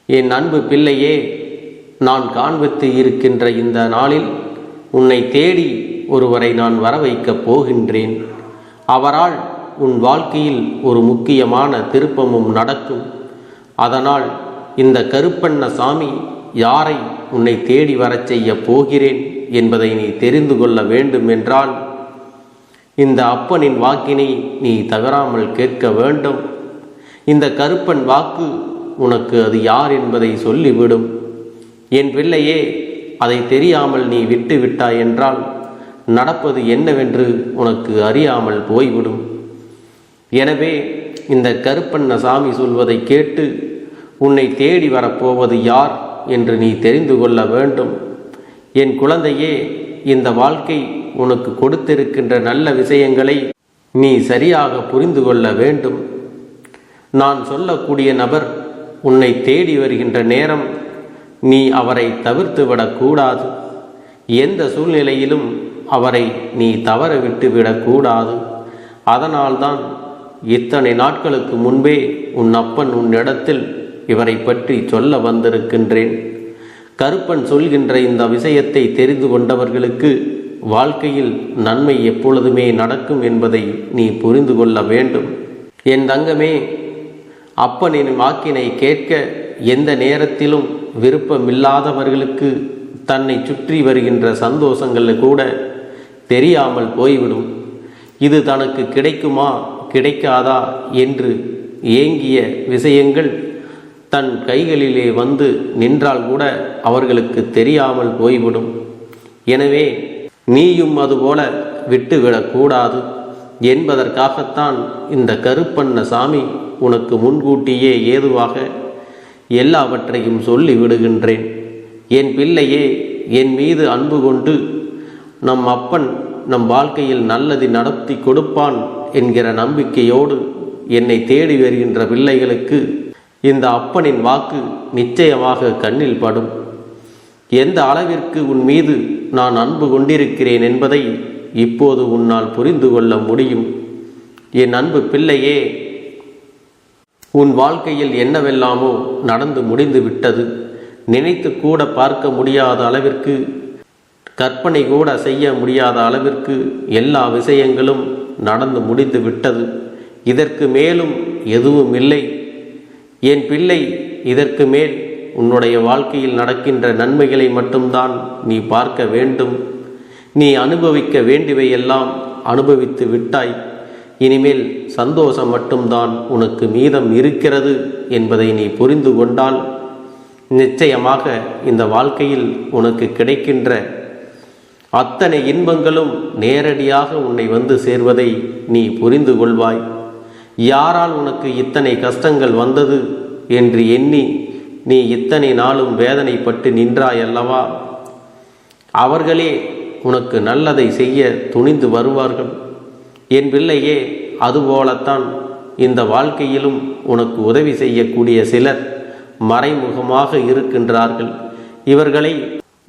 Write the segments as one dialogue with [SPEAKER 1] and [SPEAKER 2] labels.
[SPEAKER 1] என் அன்பு பிள்ளையே, நான் காண்பித்து இருக்கின்ற இந்த நாளில் உன்னை தேடி ஒருவரை நான் வர வைக்கப் போகின்றேன். அவரால் உன் வாழ்க்கையில் ஒரு முக்கியமான திருப்பமும் நடக்கும். அதனால் இந்த கருப்பண்ணசாமி யாரை உன்னை தேடி வரச் செய்ய போகிறேன் என்பதை நீ தெரிந்து கொள்ள வேண்டும் என்றால் இந்த அப்பனின் வாக்கினை நீ தவறாமல் கேட்க வேண்டும். இந்த கருப்பன் வாக்கு உனக்கு அது யார் என்பதை சொல்லிவிடும். என் பிள்ளையே, அதை தெரியாமல் நீ விட்டு விட்டாய் என்றால் நடப்பது என்னவென்று உனக்கு அறியாமல் போய்விடும். எனவே இந்த கருப்பண்ணசாமி சொல்வதை கேட்டு உன்னை தேடி வரப்போவது யார் என்று நீ தெரிந்து கொள்ள வேண்டும். என் குழந்தையே, இந்த வாழ்க்கை உனக்கு கொடுத்திருக்கின்ற நல்ல விஷயங்களை நீ சரியாக புரிந்து கொள்ள வேண்டும். நான் சொல்லக்கூடிய நபர் உன்னை தேடி வருகின்ற நேரம் நீ அவரை தவிர்த்து விடக்கூடாது. எந்த சூழ்நிலையிலும் அவரை நீ தவற விட்டு விடக்கூடாது. அதனால்தான் இத்தனை நாட்களுக்கு முன்பே உன் அப்பன் உன்னிடத்தில் இவரை பற்றி சொல்ல வந்திருக்கின்றேன். கருப்பன் சொல்கின்ற இந்த விஷயத்தை தெரிந்து கொண்டவர்களுக்கு வாழ்க்கையில் நன்மை எப்பொழுதுமே நடக்கும் என்பதை நீ புரிந்து கொள்ள வேண்டும். என் தங்கமே, அப்பனின் வாக்கினை கேட்க எந்த நேரத்திலும் விருப்பமில்லாதவர்களுக்கு தன்னை சுற்றி வருகின்ற சந்தோஷங்கள் கூட தெரியாமல் போய்விடும். இது தனக்கு கிடைக்குமா கிடைக்காதா என்று ஏங்கிய விஷயங்கள் தன் கைகளிலே வந்து நின்றால் கூட அவர்களுக்கு தெரியாமல் போய்விடும். எனவே நீயும் அதுபோல விட்டுவிடக்கூடாது என்பதற்காகத்தான் இந்த கருப்பண்ணசாமி உனக்கு முன்கூட்டியே ஏதுவாக எல்லாவற்றையும் சொல்லி விடுகின்றேன். என் பிள்ளையே, என் மீது அன்பு கொண்டு நம் அப்பன் நம் வாழ்க்கையில் நல்லது நடத்தி கொடுப்பான் என்கிற நம்பிக்கையோடு என்னை தேடி வருகின்ற பிள்ளைகளுக்கு இந்த அப்பனின் வாக்கு நிச்சயமாக கண்ணில் படும். எந்த அளவிற்கு உன் மீது நான் அன்பு கொண்டிருக்கிறேன் என்பதை இப்போது உன்னால் புரிந்து கொள்ள முடியும். என் அன்பு பிள்ளையே, உன் வாழ்க்கையில் என்னவெல்லாமோ நடந்து முடிந்து விட்டது. நினைத்து கூட பார்க்க முடியாத அளவிற்கு, கற்பனை கூட செய்ய முடியாத அளவிற்கு எல்லா விஷயங்களும் நடந்து முடிந்து விட்டது. இதற்கு மேலும் எதுவும் இல்லை. என் பிள்ளை, இதற்கு மேல் உன்னுடைய வாழ்க்கையில் நடக்கின்ற நன்மைகளை மட்டும்தான் நீ பார்க்க வேண்டும். நீ அனுபவிக்க வேண்டியவையெல்லாம் அனுபவித்து விட்டாய். இனிமேல் சந்தோஷம் மட்டும்தான் உனக்கு மீதம் இருக்கிறது என்பதை நீ புரிந்து கொண்டால் நிச்சயமாக இந்த வாழ்க்கையில் உனக்கு கிடைக்கின்ற அத்தனை இன்பங்களும் நேரடியாக உன்னை வந்து சேர்வதை நீ புரிந்து கொள்வாய். யாரால் உனக்கு இத்தனை கஷ்டங்கள் வந்தது என்று எண்ணி நீ இத்தனை நாளும் வேதனைப்பட்டு நின்றாயல்லவா, அவர்களே உனக்கு நல்லதை செய்ய துணிந்து வருவார்கள். என் பிள்ளையே, அதுபோலத்தான் இந்த வாழ்க்கையிலும் உனக்கு உதவி செய்யக்கூடிய சிலர் மறைமுகமாக இருக்கின்றார்கள். இவர்களை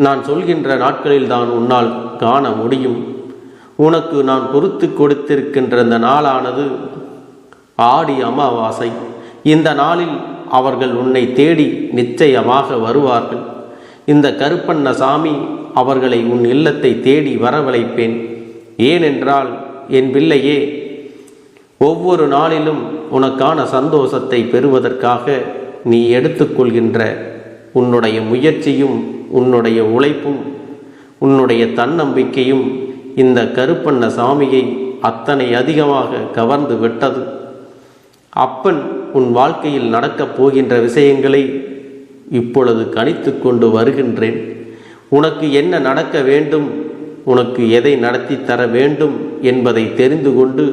[SPEAKER 1] நான் சொல்கின்ற நாட்களில்தான் உன்னால் காண முடியும். உனக்கு நான் பொறுத்து கொடுத்திருக்கின்ற இந்த நாளானது ஆடி அமாவாசை. இந்த நாளில் அவர்கள் உன்னை தேடி நிச்சயமாக வருவார்கள். இந்த கருப்பண்ணசாமி அவர்களை உன் இல்லத்தை தேடி வரவழைப்பேன். ஏனென்றால் என் பிள்ளையே, ஒவ்வொரு நாளிலும் உனக்கான சந்தோஷத்தை பெறுவதற்காக நீ எடுத்துக்கொள்கின்ற உன்னுடைய முயற்சியும் உன்னுடைய உழைப்பும் உன்னுடைய தன்னம்பிக்கையும் இந்த கருப்பண்ணசாமியை அத்தனை அதிகமாக கவர்ந்து விட்டது. அப்பன் உன் வாழ்க்கையில் நடக்கப் போகின்ற விஷயங்களை இப்பொழுது கணித்து கொண்டு வருகின்றேன். உனக்கு என்ன நடக்க வேண்டும், உனக்கு எதை நடத்தி தர வேண்டும் என்பதை தெரிந்து கொண்டு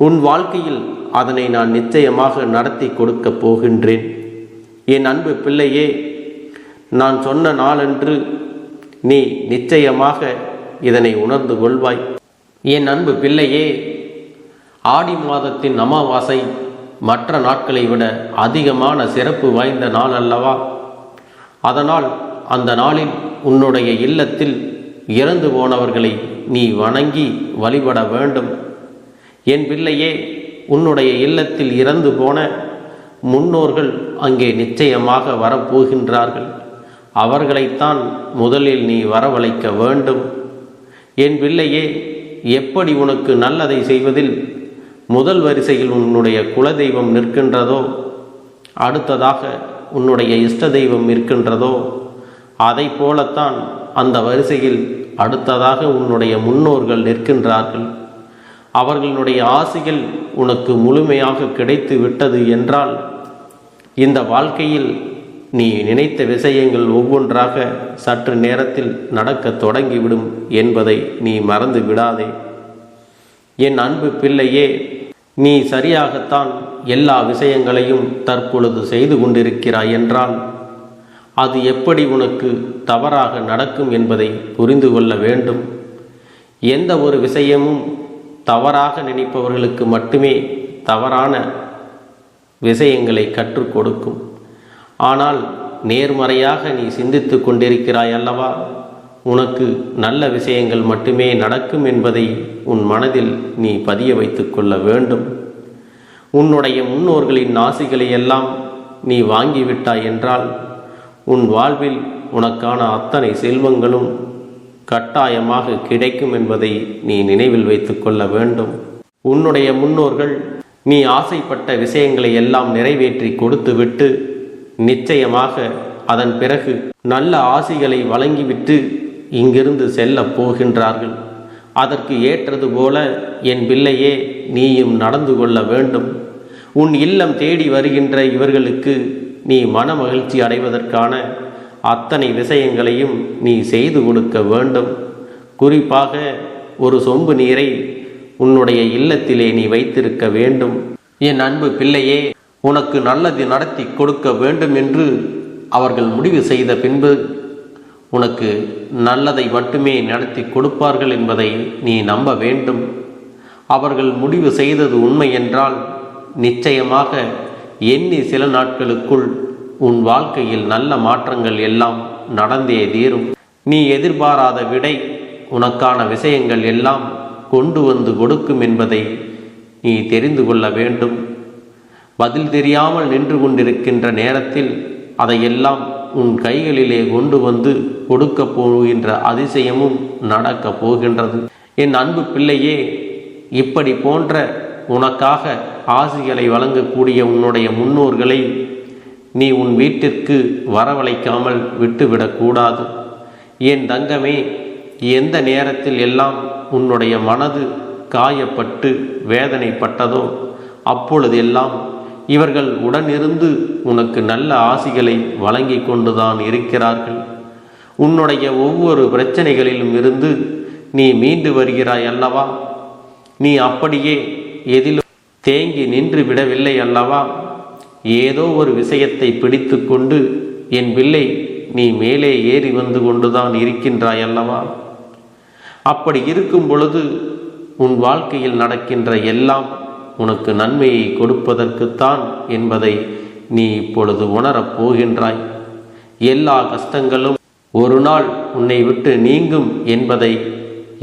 [SPEAKER 1] உன் வாழ்க்கையில் அதனை நான் நிச்சயமாக நடத்தி கொடுக்கப் போகின்றேன். என் அன்பு பிள்ளையே, நான் சொன்ன நாளன்று நீ நிச்சயமாக இதனை உணர்ந்து கொள்வாய். என் அன்பு பிள்ளையே, ஆடி மாதத்தின் அமாவாசை மற்ற நாட்களை விட அதிகமான சிறப்பு வாய்ந்த நாள் அல்லவா? அதனால் அந்த நாளில் உன்னுடைய இல்லத்தில் இறந்து போனவர்களை நீ வணங்கி வழிபட வேண்டும். என் பிள்ளையே, உன்னுடைய இல்லத்தில் இறந்து போன முன்னோர்கள் அங்கே நிச்சயமாக வரப்போகின்றார்கள். அவர்களைத்தான் முதலில் நீ வரவழைக்க வேண்டும். என் பிள்ளையே, எப்படி உனக்கு நல்லதை செய்வதில் முதல் வரிசையில் உன்னுடைய குலதெய்வம் நிற்கின்றதோ, அடுத்ததாக உன்னுடைய இஷ்ட தெய்வம் இருக்கின்றதோ, அதை போலத்தான் அந்த வரிசையில் அடுத்ததாக உன்னுடைய முன்னோர்கள் நிற்கின்றார்கள். அவர்களுடைய ஆசைகள் உனக்கு முழுமையாக கிடைத்து விட்டது என்றால் இந்த வாழ்க்கையில் நீ நினைத்த விஷயங்கள் ஒவ்வொன்றாக சற்று நேரத்தில் நடக்க தொடங்கிவிடும் என்பதை நீ மறந்து விடாதே. என் அன்பு பிள்ளையே, நீ சரியாகத்தான் எல்லா விஷயங்களையும் தற்பொழுது செய்து கொண்டிருக்கிறாய் என்றால் அது எப்படி உனக்கு தவறாக நடக்கும் என்பதை புரிந்து கொள்ள வேண்டும். எந்த ஒரு விஷயமும் தவறாக நினைப்பவர்களுக்கு மட்டுமே தவறான விஷயங்களை கற்றுக் கொடுக்கும். ஆனால் நேர்மறையாக நீ சிந்தித்து கொண்டிருக்கிறாய் அல்லவா, உனக்கு நல்ல விஷயங்கள் மட்டுமே நடக்கும் என்பதை உன் மனதில் நீ பதிய வைத்து கொள்ள வேண்டும். உன்னுடைய முன்னோர்களின் ஆசிகளை எல்லாம் நீ வாங்கிவிட்டாய் என்றால் உன் வாழ்வில் உனக்கான அத்தனை செல்வங்களும் கட்டாயமாக கிடைக்கும் என்பதை நீ நினைவில் வைத்து கொள்ள வேண்டும். உன்னுடைய முன்னோர்கள் நீ ஆசைப்பட்ட விஷயங்களை எல்லாம் நிறைவேற்றி கொடுத்துவிட்டு நிச்சயமாக அதன் பிறகு நல்ல ஆசிகளை வழங்கிவிட்டு இங்கிருந்து செல்ல போகின்றார்கள். அதற்கு ஏற்றது போல என் பிள்ளையே நீயும் நடந்து கொள்ள வேண்டும். உன் இல்லம் தேடி வருகின்ற இவர்களுக்கு நீ மன மகிழ்ச்சி அடைவதற்கான அத்தனை விஷயங்களையும் நீ செய்து கொடுக்க வேண்டும். குறிப்பாக ஒரு சொம்பு நீரை உன்னுடைய இல்லத்திலே நீ வைத்திருக்க வேண்டும். என் அன்பு பிள்ளையே, உனக்கு நல்லது நடத்தி கொடுக்க வேண்டும் என்று அவர்கள் முடிவு செய்த பின்பு உனக்கு நல்லதை மட்டுமே நடத்தி கொடுப்பார்கள் என்பதை நீ நம்ப வேண்டும். அவர்கள் முடிவு செய்தது உண்மை என்றால் நிச்சயமாக எண்ணி சில நாட்களுக்குள் உன் வாழ்க்கையில் நல்ல மாற்றங்கள் எல்லாம் நடந்தே தீரும். நீ எதிர்பாராத விடை உனக்கான விஷயங்கள் எல்லாம் கொண்டு வந்து கொடுக்கும் என்பதை நீ தெரிந்து கொள்ள வேண்டும். பதில் தெரியாமல் நின்று கொண்டிருக்கின்ற நேரத்தில் அதையெல்லாம் உன் கைகளிலே கொண்டு வந்து கொடுக்க போகின்ற அதிசயமும் நடக்கப் போகின்றது. என் அன்பு பிள்ளையே, இப்படி போன்ற உனக்காக ஆசிகளை வழங்கக்கூடிய உன்னுடைய முன்னோர்களை நீ உன் வீட்டிற்கு வரவழைக்காமல் விட்டுவிடக்கூடாது. என் தங்கமே, எந்த நேரத்தில் எல்லாம் உன்னுடைய மனது காயப்பட்டு வேதனைப்பட்டதோ அப்பொழுதெல்லாம் இவர்கள் உடனிருந்து உனக்கு நல்ல ஆசிகளை வழங்கி கொண்டுதான் இருக்கிறார்கள். உன்னுடைய ஒவ்வொரு பிரச்சனைகளிலும் இருந்து நீ மீண்டு வருகிறாய் அல்லவா? நீ அப்படியே எதிலும் தேங்கி நின்று விடவில்லை அல்லவா? ஏதோ ஒரு விஷயத்தை பிடித்து கொண்டு என் பிள்ளை நீ மேலே ஏறி வந்து கொண்டுதான் இருக்கின்றாய் அல்லவா? அப்படி இருக்கும் பொழுது உன் வாழ்க்கையில் நடக்கின்ற எல்லாம் உனக்கு நன்மையை கொடுப்பதற்குத்தான் என்பதை நீ இப்பொழுது உணரப் போகின்றாய். எல்லா கஷ்டங்களும் ஒரு நாள் உன்னை விட்டு நீங்கும் என்பதை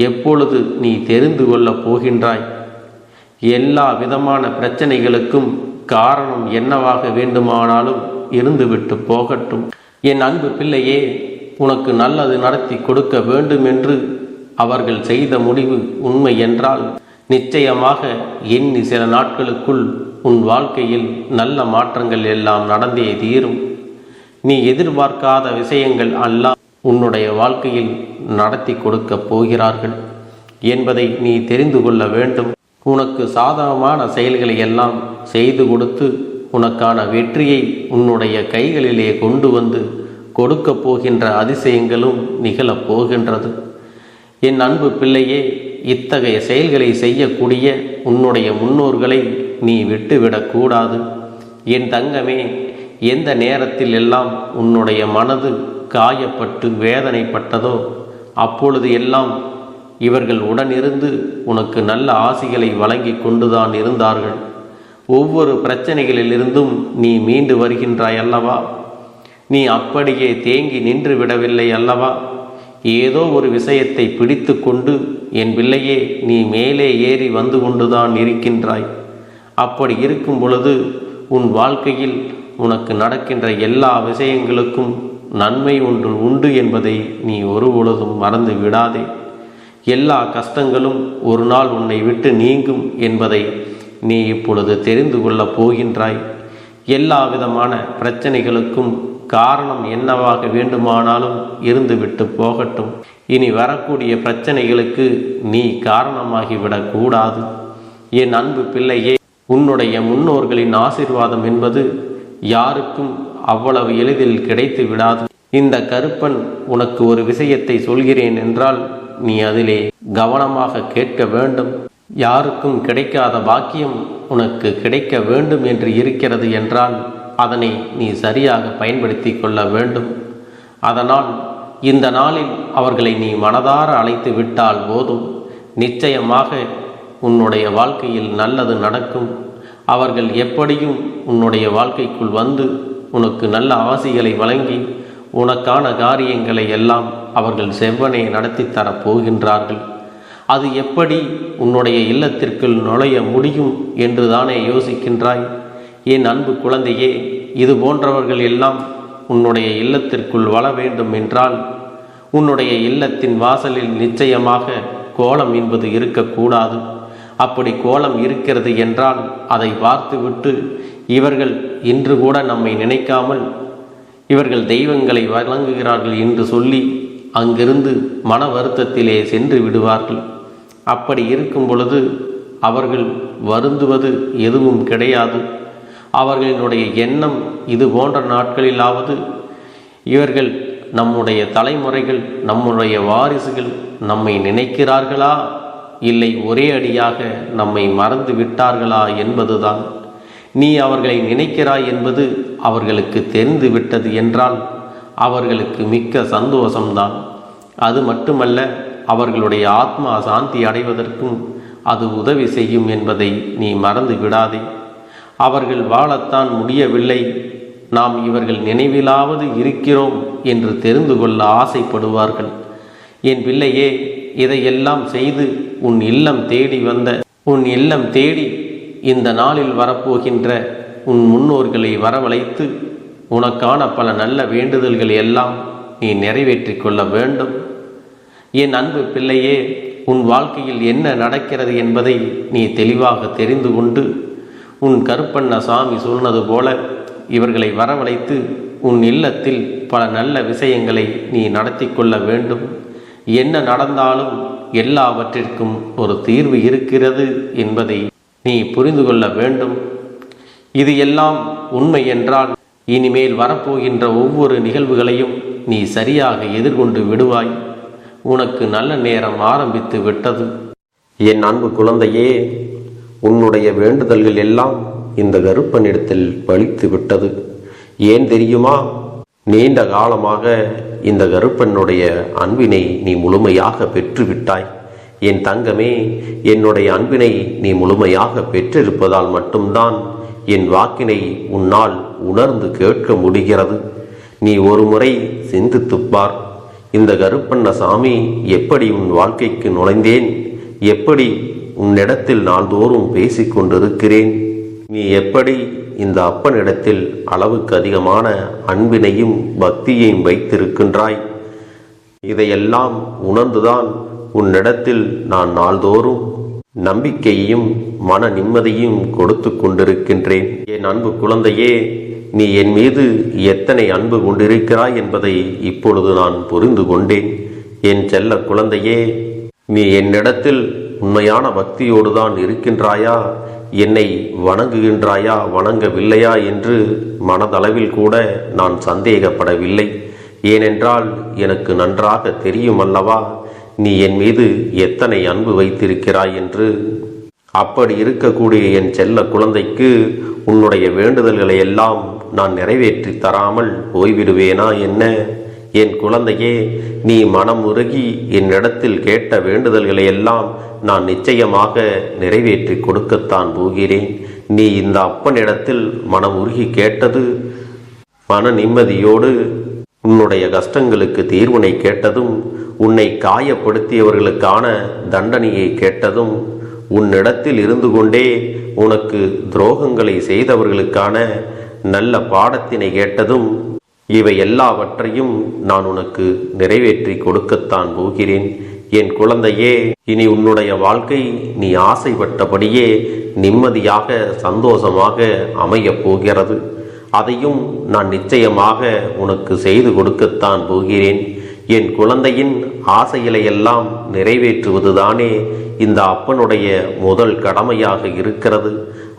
[SPEAKER 1] எப்பொழுது நீ தெரிந்து கொள்ளப் போகின்றாய். எல்லா விதமான பிரச்சனைகளுக்கும் காரணம் என்னவாக வேண்டுமானாலும் இருந்துவிட்டு போகட்டும். என் அன்பு பிள்ளையே, உனக்கு நல்லது நடத்தி கொடுக்க வேண்டும் என்று அவர்கள் செய்த முடிவு உண்மை என்றால் நிச்சயமாக எண்ணி சில நாட்களுக்குள் உன் வாழ்க்கையில் நல்ல மாற்றங்கள் எல்லாம் நடந்தே தீரும். நீ எதிர்பார்க்காத விஷயங்கள் எல்லாம் உன்னுடைய வாழ்க்கையில் நடத்தி கொடுக்க போகிறார்கள் என்பதை நீ தெரிந்து கொள்ள வேண்டும். உனக்கு சாதகமான செயல்களை எல்லாம் செய்து கொடுத்து உனக்கான வெற்றியை உன்னுடைய கைகளிலே கொண்டு வந்து கொடுக்க போகின்ற அதிசயங்களும் நிகழப் போகின்றது. என் அன்பு பிள்ளையே, இத்தகைய செயல்களை செய்யக்கூடிய உன்னுடைய முன்னோர்களை நீ விட்டுவிடக்கூடாது. என் தங்கமே, எந்த நேரத்தில் எல்லாம் உன்னுடைய மனது காயப்பட்டு வேதனைப்பட்டதோ அப்பொழுது எல்லாம் இவர்கள் உடனிருந்து உனக்கு நல்ல ஆசிகளை வழங்கி கொண்டுதான் இருந்தார்கள். ஒவ்வொரு பிரச்சனைகளிலிருந்தும் நீ மீண்டு வருகின்றாய் அல்லவா? நீ அப்படியே தேங்கி நின்று விடவில்லை அல்லவா? ஏதோ ஒரு விஷயத்தை பிடித்து கொண்டு என் பிள்ளையே நீ மேலே ஏறி வந்து கொண்டுதான் இருக்கின்றாய். அப்படி இருக்கும் பொழுது உன் வாழ்க்கையில் உனக்கு நடக்கின்ற எல்லா விஷயங்களுக்கும் நன்மை ஒன்று உண்டு என்பதை நீ ஒருபொழுதும் மறந்து விடாதே. எல்லா கஷ்டங்களும் ஒரு நாள் உன்னை விட்டு நீங்கும் என்பதை நீ இப்பொழுது தெரிந்து கொள்ளப் போகின்றாய். எல்லா விதமான பிரச்சனைகளுக்கும் காரணம் என்னவாக வேண்டுமானாலும் இருந்துவிட்டு போகட்டும். இனி வரக்கூடிய பிரச்சனைகளுக்கு நீ காரணமாகிவிடக்கூடாது. என் அன்பு பிள்ளையே, உன்னுடைய முன்னோர்களின் ஆசீர்வாதம் என்பது யாருக்கும் அவ்வளவு எளிதில் கிடைத்து விடாது. இந்த கருப்பன் உனக்கு ஒரு விஷயத்தை சொல்கிறேன் என்றால் நீ அதிலே கவனமாக கேட்க வேண்டும். யாருக்கும் கிடைக்காத பாக்கியம் உனக்கு கிடைக்க வேண்டும் என்று இருக்கிறது என்றால் அதனை நீ சரியாக பயன்படுத்தி கொள்ள வேண்டும். அதனால் இந்த நாளில் அவர்களை நீ மனதார அழைத்து விட்டால் போதும். நிச்சயமாக உன்னுடைய வாழ்க்கையில் நல்லது நடக்கும். அவர்கள் எப்படியும் உன்னுடைய வாழ்க்கைக்குள் வந்து உனக்கு நல்ல ஆசிகளை வழங்கி உனக்கான காரியங்களை எல்லாம் அவர்கள் செவ்வனே நடத்தி தரப் போகின்றார்கள். அது எப்படி உன்னுடைய இல்லத்திற்குள் நுழைய முடியும் என்று தானே யோசிக்கின்றாய்? என் அன்பு குழந்தையே, இது போன்றவர்கள் எல்லாம் உன்னுடைய இல்லத்திற்குள் வர வேண்டும் என்றால் உன்னுடைய இல்லத்தின் வாசலில் நிச்சயமாக கோலம் என்பது இருக்கக்கூடாது. அப்படி கோலம் இருக்கிறது என்றால் அதை பார்த்துவிட்டு இவர்கள் இன்று கூட நம்மை நினைக்காமல் இவர்கள் தெய்வங்களை வழங்குகிறார்கள் என்று சொல்லி அங்கிருந்து மன வருத்தத்திலே சென்று விடுவார்கள். அப்படி இருக்கும் பொழுது அவர்கள் வருந்துவது எதுவும் கிடையாது. அவர்களினுடைய எண்ணம் இது போன்ற நாட்களிலாவது இவர்கள் நம்முடைய தலைமுறைகள், நம்முடைய வாரிசுகள் நம்மை நினைக்கிறார்களா, இல்லை ஒரே அடியாக நம்மை மறந்து விட்டார்களா என்பதுதான். நீ அவர்களை நினைக்கிறாய் என்பது அவர்களுக்கு தெரிந்து விட்டது என்றால் அவர்களுக்கு மிக்க சந்தோஷம்தான். அது மட்டுமல்ல, அவர்களுடைய ஆத்மா சாந்தி அடைவதற்கும் அது உதவி செய்யும் என்பதை நீ மறந்து விடாதே. அவர்கள் வாழத்தான் முடியவில்லை, நாம் இவர்கள் நினைவிலாவது இருக்கிறோம் என்று தெரிந்து கொள்ள ஆசைப்படுவார்கள். என் பிள்ளையே, இதையெல்லாம் செய்து உன் இல்லம் தேடி இந்த நாளில் வரப்போகின்ற உன் முன்னோர்களை வரவழைத்து உனக்கான பல நல்ல வேண்டுதல்கள் எல்லாம் நீ நிறைவேற்றி கொள்ள வேண்டும். என் அன்பு பிள்ளையே, உன் வாழ்க்கையில் என்ன நடக்கிறது என்பதை நீ தெளிவாக தெரிந்து கொண்டு உன் கருப்பண்ண சாமி சொன்னது போல இவர்களை வரவழைத்து உன் இல்லத்தில் பல நல்ல விஷயங்களை நீ நடத்தி கொள்ள வேண்டும். என்ன நடந்தாலும் எல்லாவற்றிற்கும் ஒரு தீர்வு இருக்கிறது என்பதை நீ புரிந்து கொள்ள வேண்டும். இது எல்லாம் உண்மை என்றால் இனிமேல் வரப்போகின்ற ஒவ்வொரு நிகழ்வுகளையும் நீ சரியாக எதிர்கொண்டு விடுவாய். உனக்கு நல்ல நேரம் ஆரம்பித்து விட்டது.
[SPEAKER 2] என் அன்பு குழந்தையே, உன்னுடைய வேண்டுதல்கள் எல்லாம் இந்த கருப்பனிடத்தில் பலித்து விட்டது. ஏன் தெரியுமா? நீண்ட காலமாக இந்த கருப்பனுடைய அன்பினை நீ முழுமையாக பெற்றுவிட்டாய். என் தங்கமே, என்னுடைய அன்பினை நீ முழுமையாக பெற்றிருப்பதால் மட்டும்தான் என் வாக்கினை உன்னால் உணர்ந்து கேட்க முடிகிறது. நீ ஒரு முறை சிந்தித்துப்பார். இந்த கருப்பண்ண சாமி எப்படி உன் வாழ்க்கைக்கு நுழைந்தேன், எப்படி உன்னிடத்தில் நாள்தோறும் பேசிக்கொண்டிருக்கிறேன், நீ எப்படி இந்த அப்பனிடத்தில் அளவுக்கு அதிகமான அன்பினையும் பக்தியையும் வைத்திருக்கின்றாய். இதையெல்லாம் உணர்ந்துதான் உன்னிடத்தில் நான் நாள்தோறும் நம்பிக்கையையும் மன நிம்மதியும் கொடுத்து கொண்டிருக்கின்றேன். என் அன்பு குழந்தையே, நீ என் மீது எத்தனை அன்பு கொண்டிருக்கிறாய் என்பதை இப்பொழுது நான் புரிந்து கொண்டேன். என் செல்ல குழந்தையே, நீ என்னிடத்தில் உண்மையான பக்தியோடு தான் இருக்கின்றாயா, என்னை வணங்குகின்றாயா வணங்கவில்லையா என்று மனதளவில் கூட நான் சந்தேகப்படவில்லை. ஏனென்றால் எனக்கு நன்றாக தெரியும் அல்லவா நீ என் மீது எத்தனை அன்பு வைத்திருக்கிறாய் என்று. அப்படி இருக்கக்கூடிய என் செல்ல குழந்தைக்கு உன்னுடைய வேண்டுதல்களை எல்லாம் நான் நிறைவேற்றி தராமல் போய்விடுவேனா என்ன? என் குழந்தையே, நீ மனம் உருகி என்னிடத்தில் கேட்ட வேண்டுதல்களை எல்லாம் நான் நிச்சயமாக நிறைவேற்றி கொடுக்கத்தான் போகிறேன். நீ இந்த அப்பனிடத்தில் மனம் உருகி கேட்டது, மன நிம்மதியோடு உன்னுடைய கஷ்டங்களுக்கு தீர்வினை கேட்டதும், உன்னை காயப்படுத்தியவர்களுக்கான தண்டனையை கேட்டதும், உன்னிடத்தில் இருந்து கொண்டே உனக்கு துரோகங்களை செய்தவர்களுக்கான நல்ல பாடத்தினை கேட்டதும் இவை எல்லாவற்றையும் நான் உனக்கு நிறைவேற்றி கொடுக்கத்தான் போகிறேன். என் குழந்தையே, இனி உன்னுடைய வாழ்க்கை நீ ஆசைப்பட்டபடியே நிம்மதியாக சந்தோஷமாக அமையப் போகிறது. அதையும் நான் நிச்சயமாக உனக்கு செய்து கொடுக்கத்தான் போகிறேன். என் குழந்தையின் ஆசைகளை எல்லாம் நிறைவேற்றுவதுதானே இந்த அப்பனுடைய முதல் கடமையாக இருக்கிறது.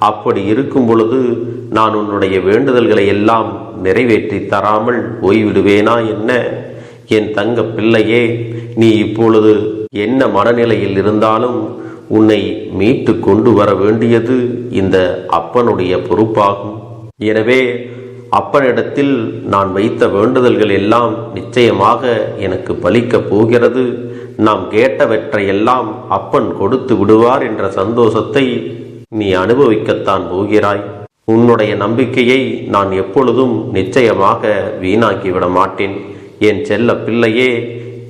[SPEAKER 2] அப்படி இருக்கும் பொழுது நான் உன்னுடைய வேண்டுதல்களை எல்லாம் நிறைவேற்றி தராமல் போய்விடுவேனா என்ன? என் தங்க பிள்ளையே, நீ இப்பொழுது என்ன மனநிலையில் இருந்தாலும் உன்னை மீட்டு கொண்டு வர வேண்டியது இந்த அப்பனுடைய பொறுப்பாகும். எனவே அப்பனிடத்தில் நான் வைத்த வேண்டுதல்கள் எல்லாம் நிச்சயமாக எனக்கு பலிக்கப் போகிறது. நாம் கேட்டவற்றையெல்லாம் அப்பன் கொடுத்து விடுவார் என்ற சந்தோஷத்தை நீ அனுபவிக்கத்தான் போகிறாய். உன்னுடைய நம்பிக்கையை நான் எப்பொழுதும் நிச்சயமாக வீணாக்கிவிட மாட்டேன். என் செல்ல பிள்ளையே,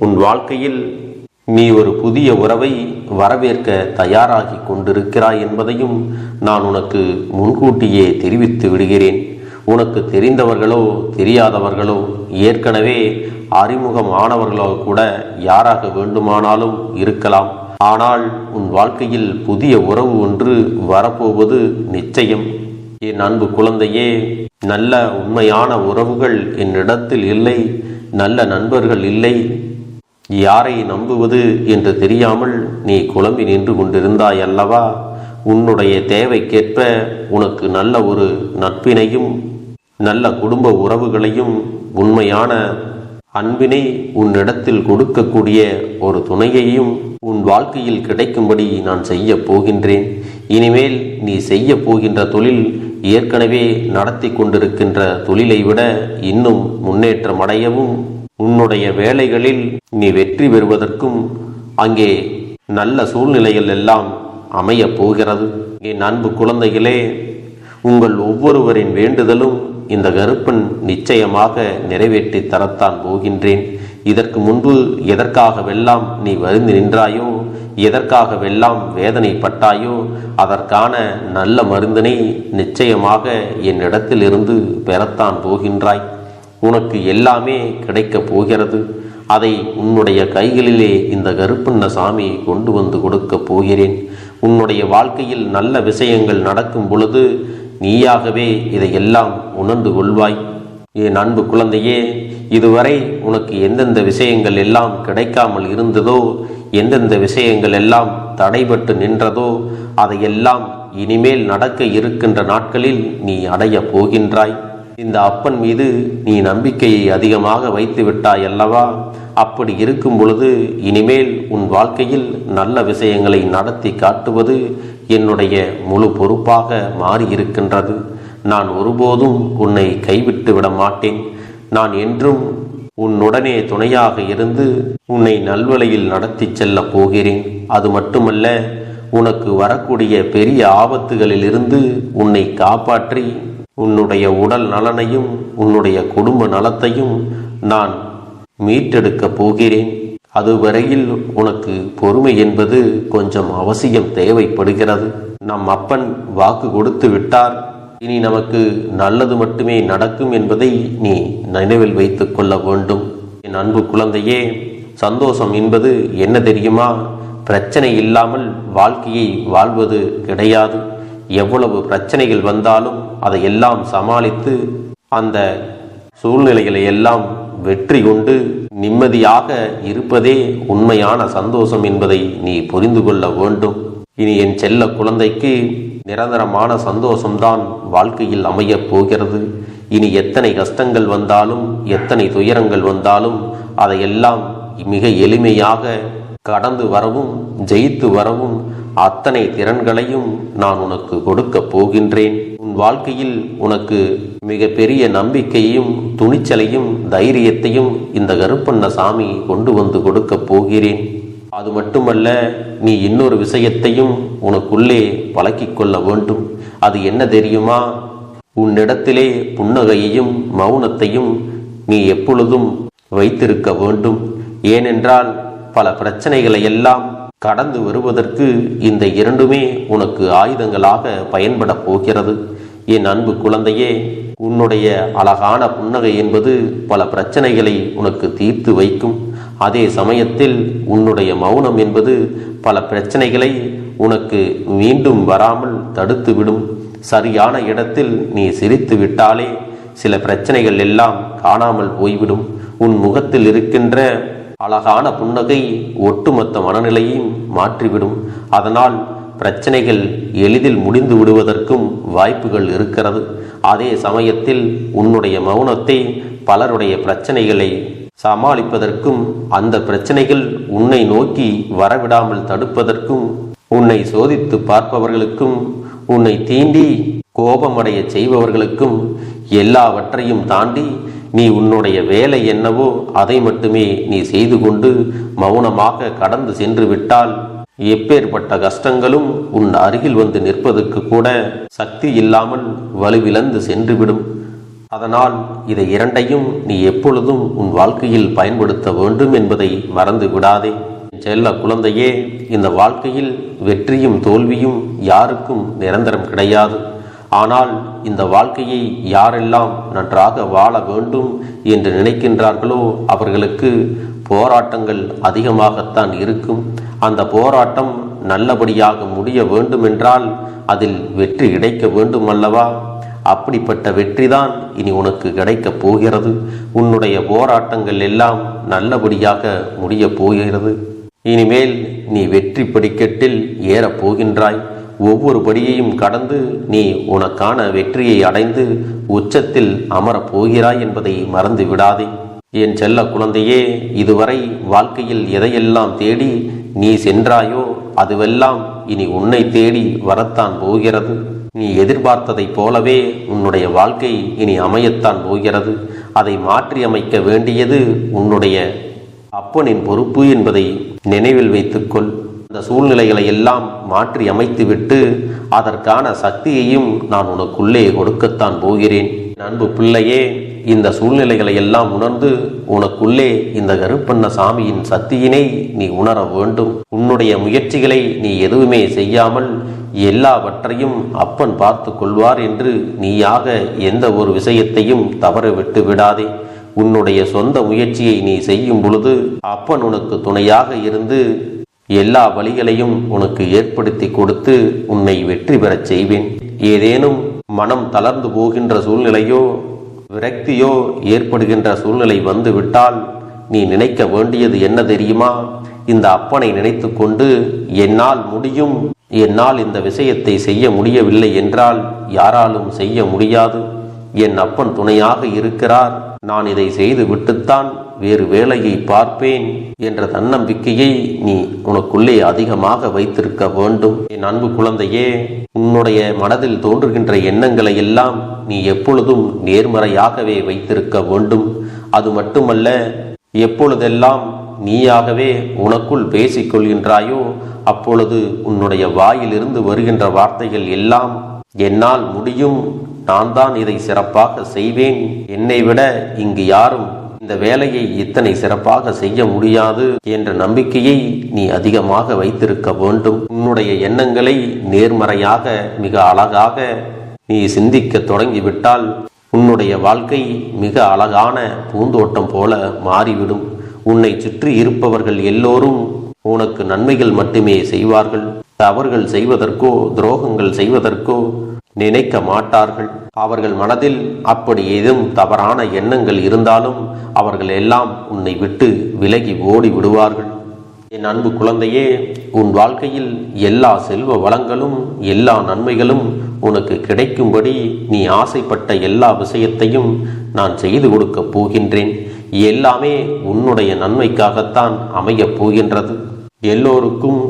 [SPEAKER 2] உன் வாழ்க்கையில் நீ ஒரு புதிய உறவை வரவேற்க தயாராகி கொண்டிருக்கிறாய் என்பதையும் நான் உனக்கு முன்கூட்டியே தெரிவித்து விடுகிறேன். உனக்கு தெரிந்தவர்களோ தெரியாதவர்களோ ஏற்கனவே அறிமுகமானவர்களோ கூட யாராக வேண்டுமானாலும் இருக்கலாம். ஆனால் உன் வாழ்க்கையில் புதிய உறவு ஒன்று வரப்போவது நிச்சயம். என் அன்பு குழந்தையே, நல்ல உண்மையான உறவுகள் என்னிடத்தில் இல்லை, நல்ல நண்பர்கள் இல்லை. யாரை நம்புவது என்று தெரியாமல் நீ குழம்பி நின்று கொண்டிருந்தாய் அல்லவா? உன்னுடைய தேவைக்கேற்ப உனக்கு நல்ல ஒரு நட்பினையும் நல்ல குடும்ப உறவுகளையும் உண்மையான அன்பினை உன்னிடத்தில் கொடுக்கக்கூடிய ஒரு துணையையும் உன் வாழ்க்கையில் கிடைக்கும்படி நான் செய்ய போகின்றேன். இனிமேல் நீ செய்ய போகின்ற தொழில் ஏற்கனவே நடத்தி கொண்டிருக்கின்ற தொழிலை விட இன்னும் முன்னேற்றம் அடையவும், உன்னுடைய வேலைகளில் நீ வெற்றி பெறுவதற்கும் அங்கே நல்ல சூழ்நிலைகள் எல்லாம் அமையப் போகிறது. என் அன்பு குழந்தைகளே, உங்கள் ஒவ்வொருவரின் வேண்டுதலும் இந்த கருப்பன் நிச்சயமாக நிறைவேற்றி தரத்தான் போகின்றேன். இதற்கு முன்பு எதற்காகவெல்லாம் நீ வருந்தி நின்றாயோ, எதற்காகவெல்லாம் வேதனைப்பட்டாயோ, அதற்கான நல்ல மருந்தினை நிச்சயமாக என்னிடத்தில் இருந்து பெறத்தான் போகின்றாய். உனக்கு எல்லாமே கிடைக்கப் போகிறது. அதை உன்னுடைய கைகளிலே இந்த கருப்பண்ண சாமி கொண்டு வந்து கொடுக்கப் போகிறேன். உன்னுடைய வாழ்க்கையில் நல்ல விஷயங்கள் நடக்கும் பொழுது நீயாகவே இதையெல்லாம் உணர்ந்து கொள்வாய். என் அன்பு குழந்தையே, இதுவரை உனக்கு எந்தெந்த விஷயங்கள் எல்லாம் கிடைக்காமல் இருந்ததோ, எந்தெந்த விஷயங்கள் எல்லாம் தடைபட்டு நின்றதோ, அதையெல்லாம் இனிமேல் நடக்க இருக்கின்ற நாட்களில் நீ அடைய போகின்றாய். இந்த அப்பன் மீது நீ நம்பிக்கையை அதிகமாக வைத்து விட்டாய் அல்லவா? அப்படி இருக்கும் பொழுது இனிமேல் உன் வாழ்க்கையில் நல்ல விஷயங்களை நடத்தி காட்டுவது என்னுடைய முழு பொறுப்பாக மாறியிருக்கின்றது. நான் ஒருபோதும் உன்னை கைவிட்டு விட மாட்டேன். நான் என்றும் உன்னுடனே துணையாக இருந்து உன்னை நல்வழியில் நடத்தி செல்ல போகிறேன். அது மட்டுமல்ல, உனக்கு வரக்கூடிய பெரிய ஆபத்துகளிலிருந்து உன்னை காப்பாற்றி உன்னுடைய உடல் நலனையும் உன்னுடைய குடும்ப நலத்தையும் நான் மீட்டெடுக்கப் போகிறேன். அதுவரையில் உனக்கு பொறுமை என்பது கொஞ்சம் அவசியம் தேவைப்படுகிறது. நம் அப்பன் வாக்கு கொடுத்து விட்டார். இனி நமக்கு நல்லது மட்டுமே நடக்கும் என்பதை நீ நினைவில் வைத்துக் கொள்ள வேண்டும். என் அன்பு குழந்தையே, சந்தோஷம் என்பது என்ன தெரியுமா? பிரச்சனை இல்லாமல் வாழ்க்கையை வாழ்வது கிடையாது. எவ்வளவு பிரச்சனைகள் வந்தாலும் அதையெல்லாம் சமாளித்து அந்த சூழ்நிலைகளை எல்லாம் வெற்றி கொண்டு நிம்மதியாக இருப்பதே உண்மையான சந்தோஷம் என்பதை நீ புரிந்து கொள்ள வேண்டும். இனி என் செல்ல குழந்தைக்கு நிரந்தரமான சந்தோஷம்தான் வாழ்க்கையில் அமையப் போகிறது. இனி எத்தனை கஷ்டங்கள் வந்தாலும், எத்தனை துயரங்கள் வந்தாலும் அதையெல்லாம் மிக எளிமையாக கடந்து வரவும் ஜெயித்து வரவும் அத்தனை திறன்களையும் நான் உனக்கு கொடுக்கப் போகின்றேன். உன் வாழ்க்கையில் உனக்கு மிக பெரிய நம்பிக்கையையும் துணிச்சலையும் தைரியத்தையும் இந்த கருப்பண்ண சாமி கொண்டு வந்து கொடுக்கப் போகிறேன். அது மட்டுமல்ல, நீ இன்னொரு விஷயத்தையும் உனக்குள்ளே பழக்கிக் கொள்ள வேண்டும். அது என்ன தெரியுமா? உன்னிடத்திலே புன்னகையையும் மௌனத்தையும் நீ எப்பொழுதும் வைத்திருக்க வேண்டும். ஏனென்றால் பல பிரச்சனைகளை எல்லாம் கடந்து வருவதற்கு இந்த இரண்டுமே உனக்கு ஆயுதங்களாக பயன்பட போகிறது. என் அன்பு குழந்தையே, உன்னுடைய அழகான புன்னகை என்பது பல பிரச்சனைகளை உனக்கு தீர்த்து வைக்கும். அதே சமயத்தில் உன்னுடைய மௌனம் என்பது பல பிரச்சனைகளை உனக்கு மீண்டும் வராமல் தடுத்துவிடும். சரியான இடத்தில் நீ சிரித்து விட்டாலே சில பிரச்சனைகள் எல்லாம் காணாமல் போய்விடும். உன் முகத்தில் இருக்கின்ற அழகான புன்னகை ஒட்டுமொத்த மனநிலையும் மாற்றிவிடும். அதனால் பிரச்சனைகள் எளிதில் முடிந்து விடுவதற்கும் வாய்ப்புகள் இருக்கிறது. அதே சமயத்தில் உன்னுடைய மௌனத்தை பலருடைய பிரச்சனைகளை சமாளிப்பதற்கும், அந்த பிரச்சனைகள் உன்னை நோக்கி வரவிடாமல் தடுப்பதற்கும், உன்னை சோதித்து பார்ப்பவர்களுக்கும், உன்னை தீண்டி கோபமடைய செய்பவர்களுக்கும் எல்லாவற்றையும் தாண்டி நீ உன்னுடைய வேலை என்னவோ அதை மட்டுமே நீ செய்து கொண்டு மௌனமாக கடந்து சென்று விட்டால் எப்பேற்பட்ட கஷ்டங்களும் உன் அருகில் வந்து நிற்பதற்கு கூட சக்தி இல்லாமல் வலுவிழந்து சென்றுவிடும். அதனால் இதை இரண்டையும் நீ எப்பொழுதும் உன் வாழ்க்கையில் பயன்படுத்த வேண்டும் என்பதை மறந்து விடாதே. செல்ல குழந்தையே, இந்த வாழ்க்கையில் வெற்றியும் தோல்வியும் யாருக்கும் நிரந்தரம் கிடையாது. ஆனால் இந்த வாழ்க்கையை யாரெல்லாம் நன்றாக வாழ வேண்டும் என்று நினைக்கின்றார்களோ அவர்களுக்கு போராட்டங்கள் அதிகமாகத்தான் இருக்கும். அந்த போராட்டம் நல்லபடியாக முடிய வேண்டுமென்றால் அதில் வெற்றி கிடைக்க வேண்டும் அல்லவா? அப்படிப்பட்ட வெற்றிதான் இனி உனக்கு கிடைக்கப் போகிறது. உன்னுடைய போராட்டங்கள் எல்லாம் நல்லபடியாக முடியப் போகிறது. இனிமேல் நீ வெற்றி படிக்கட்டில் ஏறப் போகின்றாய். ஒவ்வொரு படியையும் கடந்து நீ உனக்கான வெற்றியை அடைந்து உச்சத்தில் அமரப் போகிறாய் என்பதை மறந்து விடாதே. என் செல்ல குழந்தையே, இதுவரை வாழ்க்கையில் எதையெல்லாம் தேடி நீ சென்றாயோ அதுவெல்லாம் இனி உன்னை தேடி வரத்தான் போகிறது. நீ எதிர்பார்த்ததைப் போலவே உன்னுடைய வாழ்க்கை இனி அமையத்தான் போகிறது. அதை மாற்றி அமைக்க வேண்டியது உன்னுடைய அப்பனின் பொறுப்பு என்பதை நினைவில் வைத்துக்கொள். அந்த சூழ்நிலைகளை எல்லாம் மாற்றி அமைத்துவிட்டு அதற்கான சக்தியையும் நான் உனக்குள்ளே கொடுக்கத்தான் போகிறேன். அன்பு பிள்ளையே, இந்த சூழ்நிலைகளை எல்லாம் உணர்ந்து உனக்குள்ளே இந்த கருப்பண்ண சாமியின் சக்தியினை நீ உணர வேண்டும். உன்னுடைய முயற்சிகளை நீ எதுவுமே செய்யாமல் எல்லாவற்றையும் அப்பன் பார்த்து கொள்வார் என்று நீயாக எந்த ஒரு விஷயத்தையும் தவற விட்டு விடாதே. உன்னுடைய சொந்த முயற்சியை நீ செய்யும் பொழுது அப்பன் உனக்கு துணையாக இருந்து எல்லா வழிகளையும் உனக்கு ஏற்படுத்தி கொடுத்து உன்னை வெற்றி பெறச் செய்வேன். ஏதேனும் மனம் தளர்ந்து போகின்ற சூழ்நிலையோ விரக்தியோ ஏற்படுகின்ற சூழ்நிலை வந்துவிட்டால் நீ நினைக்க வேண்டியது என்ன தெரியுமா? இந்த அப்பனை நினைத்து கொண்டு என்னால் முடியும், என்னால் இந்த விஷயத்தை செய்ய முடியவில்லை என்றால் யாராலும் செய்ய முடியாது, என் அப்பன் துணையாக இருக்கிறார், நான் இதை செய்து விட்டுத்தான் வேறு வேலையை பார்ப்பேன் என்ற தன்னம்பிக்கையை நீ உனக்குள்ளே அதிகமாக வைத்திருக்க வேண்டும். என் அன்பு குழந்தையே, உன்னுடைய மனதில் தோன்றுகின்ற எண்ணங்களை எல்லாம் நீ எப்பொழுதும் நேர்மறையாகவே வைத்திருக்க வேண்டும். அது மட்டுமல்ல, எப்பொழுதெல்லாம் நீயாகவே உனக்குள் பேசிக் கொள்கின்றாயோ அப்பொழுது உன்னுடைய வாயிலிருந்து வருகின்ற வார்த்தைகள் எல்லாம் என்னால் முடியும், நான் தான் இதை சிறப்பாக செய்வேன், என்னை விட இங்கு யாரும் இந்த வேலையை இத்தனை சிறப்பாக செய்ய முடியாது என்ற நம்பிக்கையை நீ அதிகமாக வைத்திருக்க வேண்டும். உன்னுடைய எண்ணங்களை நேர்மறையாக மிக அழகாக நீ சிந்திக்க தொடங்கிவிட்டால் உன்னுடைய வாழ்க்கை மிக அழகான பூந்தோட்டம் போல மாறிவிடும். உன்னை சுற்றி இருப்பவர்கள் எல்லோரும் உனக்கு நன்மைகள் மட்டுமே செய்வார்கள். தவறுகள் செய்வதற்கோ துரோகங்கள் செய்வதற்கோ நினைக்க மாட்டார்கள். அவர்கள் மனதில் அப்படி ஏதும் தவறான எண்ணங்கள் இருந்தாலும் அவர்கள் எல்லாம் உன்னை விட்டு விலகி ஓடி விடுவார்கள். என் அன்பு குழந்தையே, உன் வாழ்க்கையில் எல்லா செல்வ வளங்களும் எல்லா நன்மைகளும் உனக்கு கிடைக்கும்படி நீ ஆசைப்பட்ட எல்லா விஷயத்தையும் நான் செய்து கொடுக்கப் போகின்றேன். எல்லாமே உன்னுடைய நன்மைக்காகத்தான் அமையப் போகின்றது. எல்லோருக்கும்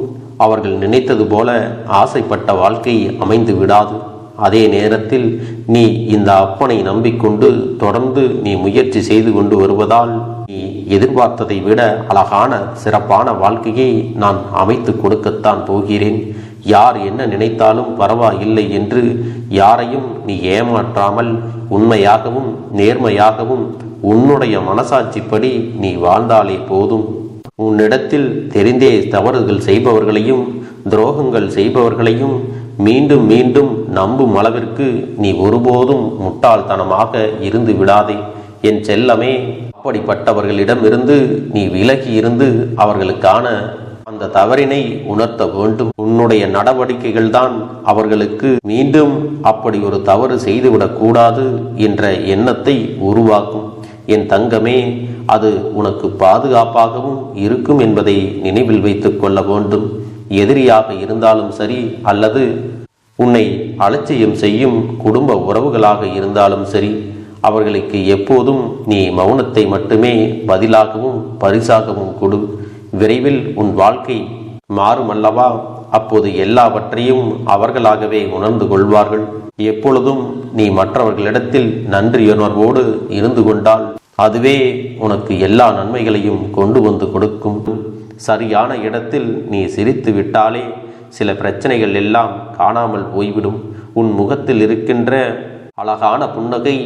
[SPEAKER 2] அவர்கள் நினைத்தது போல ஆசைப்பட்ட வாழ்க்கை அமைந்து விடாது. அதே நேரத்தில் நீ இந்த அப்பனை நம்பிக்கொண்டு தொடர்ந்து நீ முயற்சி செய்து கொண்டு வருவதால் நீ எதிர்பார்த்ததை விட அழகான சிறப்பான வாழ்க்கையை நான் அமைத்து கொடுக்கத்தான் போகிறேன். யார் என்ன நினைத்தாலும் பரவாயில்லை என்று யாரையும் நீ ஏமாற்றாமல் உண்மையாகவும் நேர்மையாகவும் உன்னுடைய மனசாட்சிப்படி நீ வாழ்ந்தாலே போதும். உன்னிடத்தில் தெரிந்தே தவறுகள் செய்பவர்களையும் துரோகங்கள் செய்பவர்களையும் மீண்டும் மீண்டும் நம்பும் அளவிற்கு நீ ஒருபோதும் முட்டாள்தனமாக இருந்து விடாதே என் செல்லமே. அப்படிப்பட்டவர்களிடமிருந்து நீ விலகி இருந்து அவர்களுக்கான அந்த தவறினை உணர்த்த வேண்டும். உன்னுடைய நடவடிக்கைகள் தான் அவர்களுக்கு மீண்டும் அப்படி ஒரு தவறு செய்துவிடக் கூடாது என்ற எண்ணத்தை உருவாக்கும். என் தங்கமே, அது உனக்கு பாதுகாப்பாகவும் இருக்கும் என்பதை நினைவில் வைத்துக் கொள்ள வேண்டும். எதிரியாக இருந்தாலும் சரி, அல்லது உன்னை அலட்சியம் செய்யும் குடும்ப உறவுகளாக இருந்தாலும் சரி, அவர்களுக்கு எப்போதும் நீ மௌனத்தை மட்டுமே பதிலாகவும் பரிசாகவும் கொடு. விரைவில் உன் வாழ்க்கை மாறுமல்லவா? அப்போது எல்லாவற்றையும் அவர்களாகவே உணர்ந்து கொள்வார்கள். எப்பொழுதும் நீ மற்றவர்களிடத்தில் நன்றியுணர்வோடு இருந்து கொண்டால் அதுவே உனக்கு எல்லா நன்மைகளையும் கொண்டு வந்து கொடுக்கும். சரியான இடத்தில் நீ சிரித்து விட்டாலே சில பிரச்சனைகள் எல்லாம் காணாமல் போய்விடும். உன் முகத்தில் இருக்கின்ற அழகான புன்னகை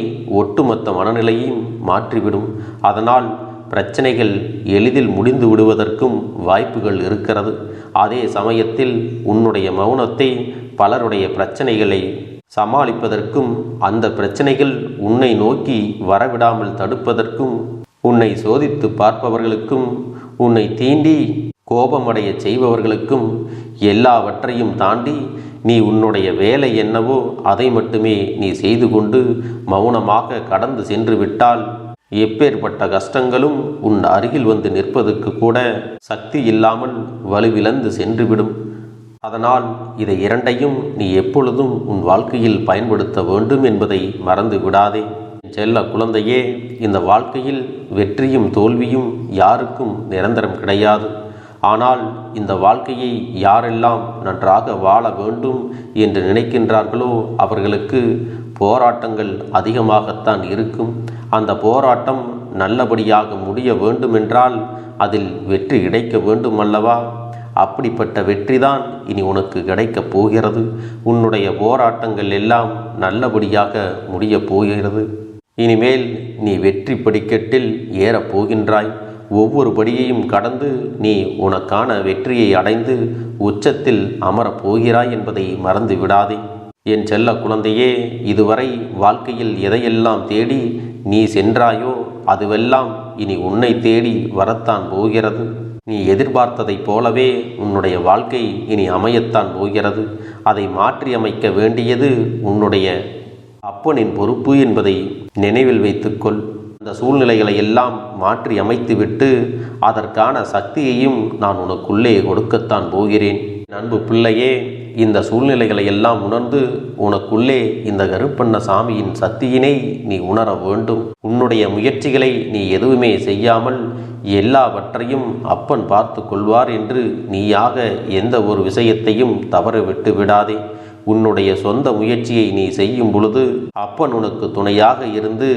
[SPEAKER 2] ஒட்டுமொத்த மனநிலையும் மாற்றிவிடும். அதனால் பிரச்சனைகள் எளிதில் முடிந்து விடுவதற்கும் வாய்ப்புகள் இருக்கிறது. அதே சமயத்தில் உன்னுடைய மௌனத்தை பலருடைய பிரச்சனைகளை சமாளிப்பதற்கும், அந்த பிரச்சனைகள் உன்னை நோக்கி வரவிடாமல் தடுப்பதற்கும், உன்னை சோதித்து பார்ப்பவர்களுக்கும், உன்னை தீண்டி கோபமடைய செய்பவர்களுக்கும் எல்லாவற்றையும் தாண்டி நீ உன்னுடைய வேலை என்னவோ அதை மட்டுமே நீ செய்து கொண்டு மௌனமாக கடந்து சென்று விட்டால் எப்பேற்பட்ட கஷ்டங்களும் உன் அருகில் வந்து நிற்பதற்கு கூட சக்தி இல்லாமல் வலுவிழந்து சென்றுவிடும். அதனால் இதை இரண்டையும் நீ எப்பொழுதும் உன் வாழ்க்கையில் பயன்படுத்த வேண்டும் என்பதை மறந்து விடாதே. செல்ல குழந்தையே, இந்த வாழ்க்கையில் வெற்றியும் தோல்வியும் யாருக்கும் நிரந்தரம் கிடையாது. ஆனால் இந்த வாழ்க்கையை யாரெல்லாம் நன்றாக வாழ வேண்டும் என்று நினைக்கின்றார்களோ அவர்களுக்கு போராட்டங்கள் அதிகமாகத்தான் இருக்கும். அந்த போராட்டம் நல்லபடியாக முடிய வேண்டுமென்றால் அதில் வெற்றி கிடைக்க வேண்டும் அல்லவா? அப்படிப்பட்ட வெற்றிதான் இனி உனக்கு கிடைக்கப் போகிறது. உன்னுடைய போராட்டங்கள் எல்லாம் நல்லபடியாக முடியப் போகிறது. இனிமேல் நீ வெற்றி படிக்கட்டில் ஏறப் போகின்றாய். ஒவ்வொரு படியையும் கடந்து நீ உனக்கான வெற்றியை அடைந்து உச்சத்தில் அமரப் போகிறாய் என்பதை மறந்து விடாதே. என் செல்ல குழந்தையே, இதுவரை வாழ்க்கையில் எதையெல்லாம் தேடி நீ சென்றாயோ அதுவெல்லாம் இனி உன்னை தேடி வரத்தான் போகிறது. நீ எதிர்பார்த்ததைப் போலவே உன்னுடைய வாழ்க்கை இனி அமையத்தான் போகிறது. அதை மாற்றி அமைக்க வேண்டியது உன்னுடைய அப்பனின் பொறுப்பு என்பதை நினைவில் வைத்துக்கொள். அந்த சூழ்நிலைகளை எல்லாம் மாற்றி அமைத்துவிட்டு அதற்கான சக்தியையும் நான் உனக்குள்ளே கொடுக்கத்தான் போகிறேன். அன்பு பிள்ளையே, இந்த சூழ்நிலைகளை எல்லாம் உணர்ந்து உனக்குள்ளே இந்த கருப்பண்ண சாமியின் சக்தியினை நீ உணர வேண்டும். உன்னுடைய முயற்சிகளை நீ எதுவுமே செய்யாமல் எல்லாவற்றையும் அப்பன் பார்த்து கொள்வார் என்று நீயாக எந்த ஒரு விஷயத்தையும் தவற விட்டு விடாதே. உன்னுடைய சொந்த முயற்சியை நீ செய்யும் பொழுது அப்பன் உனக்கு துணையாக இருந்து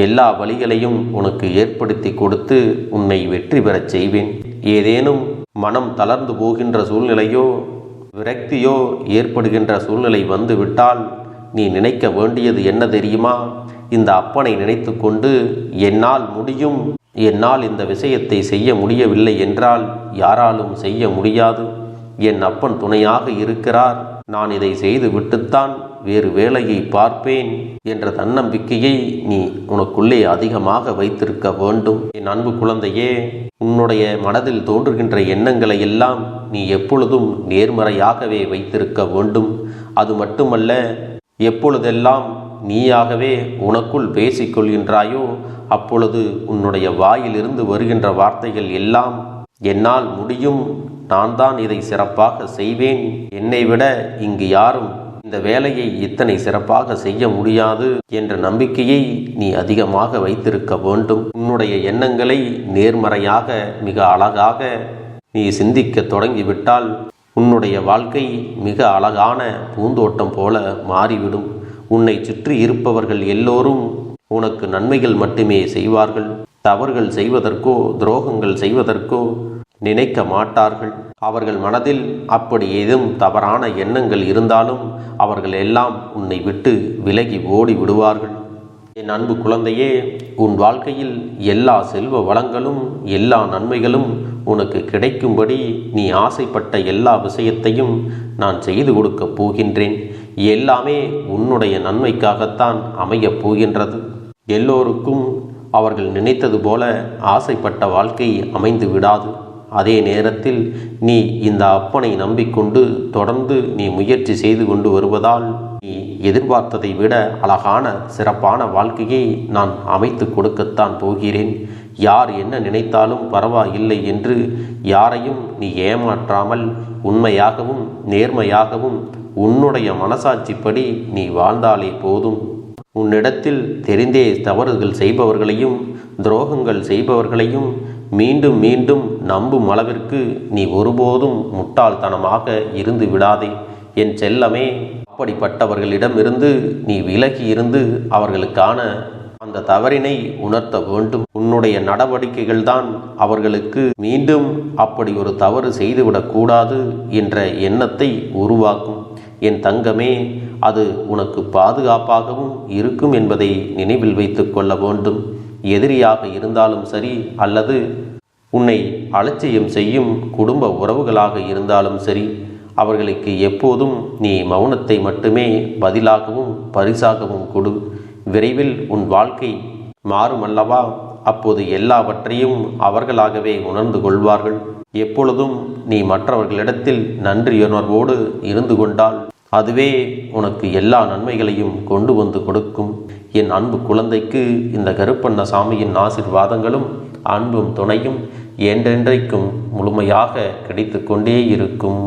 [SPEAKER 2] எல்லா வழிகளையும் உனக்கு ஏற்படுத்தி கொடுத்து உன்னை வெற்றி பெறச் செய்வேன். ஏதேனும் மனம் தளர்ந்து போகின்ற சூழ்நிலையோ விரக்தியோ ஏற்படுகின்ற சூழ்நிலை வந்து விட்டால் நீ நினைக்க வேண்டியது என்ன தெரியுமா? இந்த அப்பனை நினைத்து கொண்டு என்னால் முடியும், என்னால் இந்த விஷயத்தை செய்ய முடியவில்லை என்றால் யாராலும் செய்ய முடியாது, என் அப்பன் துணையாக இருக்கிறார், நான் இதை செய்து விட்டுத்தான் வேறு வேலையை பார்ப்பேன் என்ற தன்னம்பிக்கையை நீ உனக்குள்ளே அதிகமாக வைத்திருக்க வேண்டும். என் அன்பு குழந்தையே, உன்னுடைய மனதில் தோன்றுகின்ற எண்ணங்களை எல்லாம் நீ எப்பொழுதும் நேர்மறையாகவே வைத்திருக்க வேண்டும். அது மட்டுமல்ல, எப்பொழுதெல்லாம் நீயாகவே உனக்குள் பேசிக்கொள்கின்றாயோ அப்பொழுது உன்னுடைய வாயிலிருந்து வருகின்ற வார்த்தைகள் எல்லாம் என்னால் முடியும், நான் தான் இதை சிறப்பாக செய்வேன், என்னை விட இங்கு யாரும் இந்த வேலையை இத்தனை சிறப்பாக செய்ய முடியாது என்ற நம்பிக்கையை நீ அதிகமாக வைத்திருக்க வேண்டும். உன்னுடைய எண்ணங்களை நேர்மறையாக மிக அழகாக நீ சிந்திக்க தொடங்கிவிட்டால் உன்னுடைய வாழ்க்கை மிக அழகான பூந்தோட்டம் போல மாறிவிடும். உன்னை சுற்றி இருப்பவர்கள் எல்லோரும் உனக்கு நன்மைகள் மட்டுமே செய்வார்கள். தவறுகள் செய்வதற்கோ துரோகங்கள் செய்வதற்கோ நினைக்க மாட்டார்கள். அவர்கள் மனதில் அப்படி ஏதும் தவறான எண்ணங்கள் இருந்தாலும் அவர்கள் எல்லாம் உன்னை விட்டு விலகி ஓடி விடுவார்கள். என் அன்பு குழந்தையே, உன் வாழ்க்கையில் எல்லா செல்வ வளங்களும் எல்லா நன்மைகளும் உனக்கு கிடைக்கும்படி நீ ஆசைப்பட்ட எல்லா விஷயத்தையும் நான் செய்து கொடுக்கப் போகின்றேன். எல்லாமே உன்னுடைய நன்மைக்காகத்தான் அமையப் போகின்றது. எல்லோருக்கும் அவர்கள் நினைத்தது போல ஆசைப்பட்ட வாழ்க்கை அமைந்து விடாது. அதே நேரத்தில் நீ இந்த அப்பனை நம்பிக்கொண்டு தொடர்ந்து நீ முயற்சி செய்து கொண்டு வருவதால் நீ எதிர்பார்த்ததை விட அழகான சிறப்பான வாழ்க்கையை நான் அமைத்து கொடுக்கத்தான் போகிறேன். யார் என்ன நினைத்தாலும் பரவாயில்லை என்று யாரையும் நீ ஏமாற்றாமல் உண்மையாகவும் நேர்மையாகவும் உன்னுடைய மனசாட்சிப்படி நீ வாழ்ந்தாலே போதும். உன்னிடத்தில் தெரிந்தே தவறுகள் செய்பவர்களையும் துரோகங்கள் செய்பவர்களையும் மீண்டும் மீண்டும் நம்பும் அளவிற்கு நீ ஒருபோதும் முட்டாள்தனமாக இருந்து விடாதே என் செல்லமே. அப்படிப்பட்டவர்களிடமிருந்து நீ விலகி இருந்து அவர்களுக்கான அந்த தவறினை உணர்த்த வேண்டும். உன்னுடைய நடவடிக்கைகள் தான் அவர்களுக்கு மீண்டும் அப்படி ஒரு தவறு செய்துவிடக்கூடாது என்ற எண்ணத்தை உருவாக்கும். என் தங்கமே, அது உனக்கு பாதுகாப்பாகவும் இருக்கும் என்பதை நினைவில் வைத்து கொள்ள வேண்டும். எதிரியாக இருந்தாலும் சரி அல்லது உன்னை அலட்சியம் செய்யும் குடும்ப உறவுகளாக இருந்தாலும் சரி, அவர்களுக்கு எப்போதும் நீ மௌனத்தை மட்டுமே பதிலாகவும் பரிசாகவும் கொடு. விரைவில் உன் வாழ்க்கை மாறுமல்லவா? அப்போது எல்லாவற்றையும் அவர்களாகவே உணர்ந்து கொள்வார்கள். எப்பொழுதும் நீ மற்றவர்களிடத்தில் நன்றியுணர்வோடு இருந்து கொண்டால் அதுவே உனக்கு எல்லா நன்மைகளையும் கொண்டு வந்து கொடுக்கும். என் அன்பு குழந்தைக்கு இந்த கருப்பண்ணசாமியின் ஆசீர்வாதங்களும் அன்பும் துணையும் என்றென்றைக்கும் முழுமையாக கிடைத்து கொண்டே இருக்கும்.